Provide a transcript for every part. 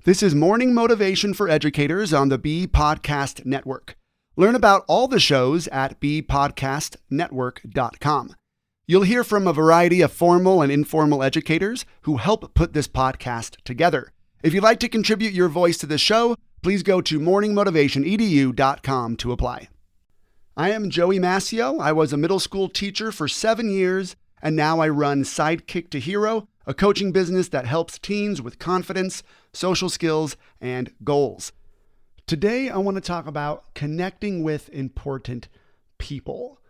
This is Morning Motivation for Educators on the Bee Podcast Network. Learn about all the shows at beepodcastnetwork.com. You'll hear from a variety of formal and informal educators who help put this podcast together. If you'd like to contribute your voice to the show, please go to morningmotivationedu.com to apply. I am Joey Mascio. I was a middle school teacher for 7 years, and now I run Sidekick to Hero, a coaching business that helps teens with confidence, social skills, and goals. Today, I want to talk about connecting with important people.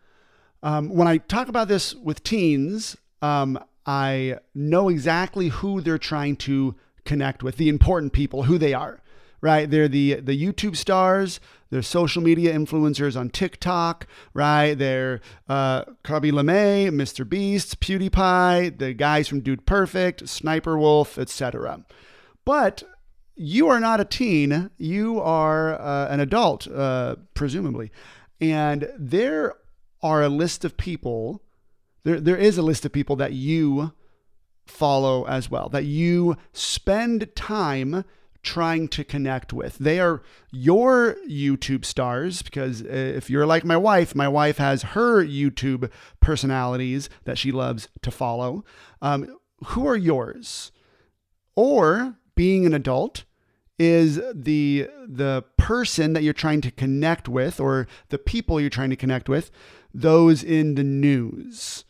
When I talk about this with teens, I know exactly who they're trying to connect with, the important people, who they are, right? They're the YouTube stars, they're social media influencers on TikTok, right? They're Carby LeMay, Mr. Beast, PewDiePie, the guys from Dude Perfect, Sniper Wolf, etc. But you are not a teen, you are an adult, presumably. And there are a list of people, there is a list of people that you follow as well, that you spend time trying to connect with. They are your YouTube stars, because if you're like my wife has her YouTube personalities that she loves to follow. Who are yours? Or being an adult is the person that you're trying to connect with, or the people you're trying to connect with, those in the news.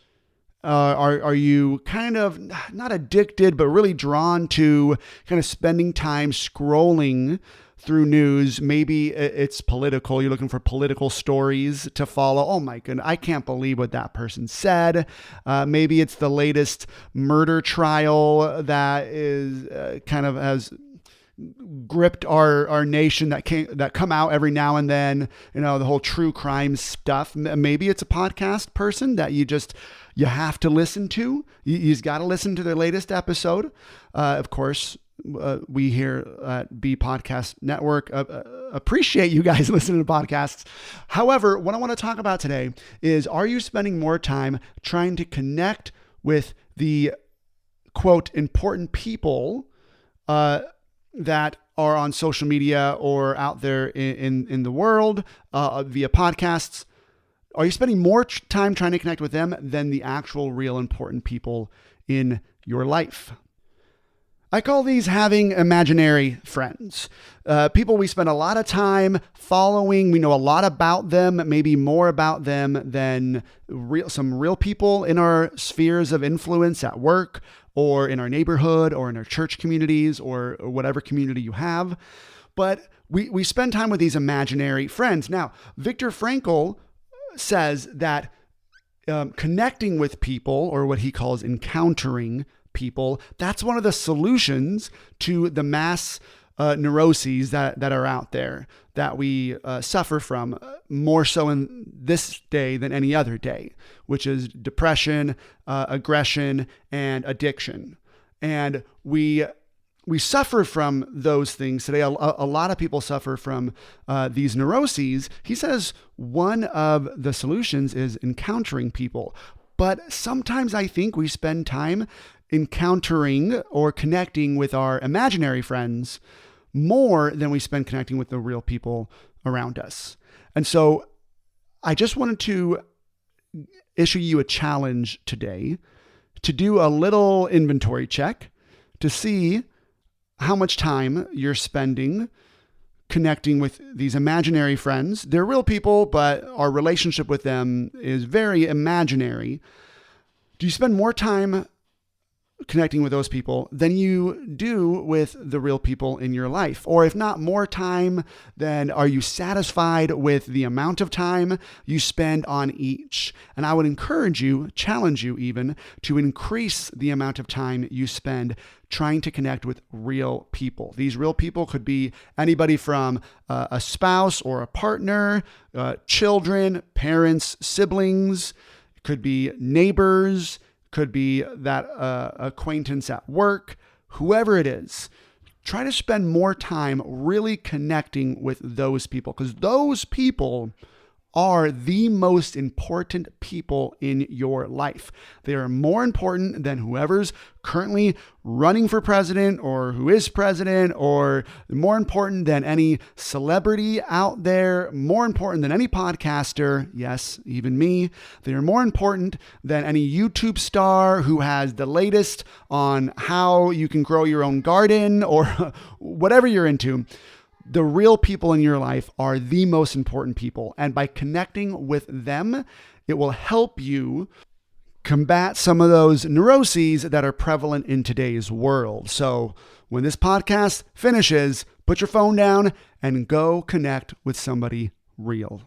Are you kind of not addicted, but really drawn to kind of spending time scrolling through news? Maybe it's political. You're looking for political stories to follow. Oh my goodness, I can't believe what that person said. Maybe it's the latest murder trial that is kind of has gripped our nation, that come out every now and then, the whole true crime stuff. Maybe it's a podcast person that you have to listen to. You've got to listen to their latest episode. Of course, we here at Bee Podcast Network appreciate you guys listening to podcasts. However, what I want to talk about today is, are you spending more time trying to connect with the, quote, important people that are on social media or out there in the world via podcasts? Are you spending more time trying to connect with them than the actual real important people in your life? I call these having imaginary friends. People we spend a lot of time following. We know a lot about them, maybe more about them than some real people in our spheres of influence at work, or in our neighborhood, or in our church communities, or whatever community you have. But we spend time with these imaginary friends. Now, Viktor Frankl says that connecting with people, or what he calls encountering people, that's one of the solutions to the mass neuroses that are out there, that we suffer from more so in this day than any other day, which is depression, aggression, and addiction. And we suffer from those things today. A lot of people suffer from these neuroses. He says one of the solutions is encountering people. But sometimes I think we spend time encountering or connecting with our imaginary friends more than we spend connecting with the real people around us. And so I just wanted to issue you a challenge today to do a little inventory check to see how much time you're spending connecting with these imaginary friends. They're real people, but our relationship with them is very imaginary. Do you spend more time connecting with those people than you do with the real people in your life? Or if not more time, then are you satisfied with the amount of time you spend on each? And I would encourage you, challenge you even, to increase the amount of time you spend trying to connect with real people. These real people could be anybody from a spouse or a partner, children, parents, siblings, could be neighbors, could be that acquaintance at work, whoever it is. Try to spend more time really connecting with those people, because those people are the most important people in your life. They are more important than whoever's currently running for president or who is president, or more important than any celebrity out there, more important than any podcaster, yes, even me. They are more important than any YouTube star who has the latest on how you can grow your own garden or whatever you're into. The real people in your life are the most important people. And by connecting with them, it will help you combat some of those neuroses that are prevalent in today's world. So when this podcast finishes, put your phone down and go connect with somebody real.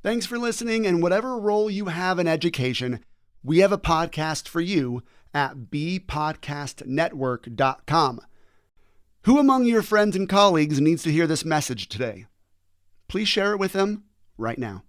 Thanks for listening. And whatever role you have in education, we have a podcast for you at bpodcastnetwork.com. Who among your friends and colleagues needs to hear this message today? Please share it with them right now.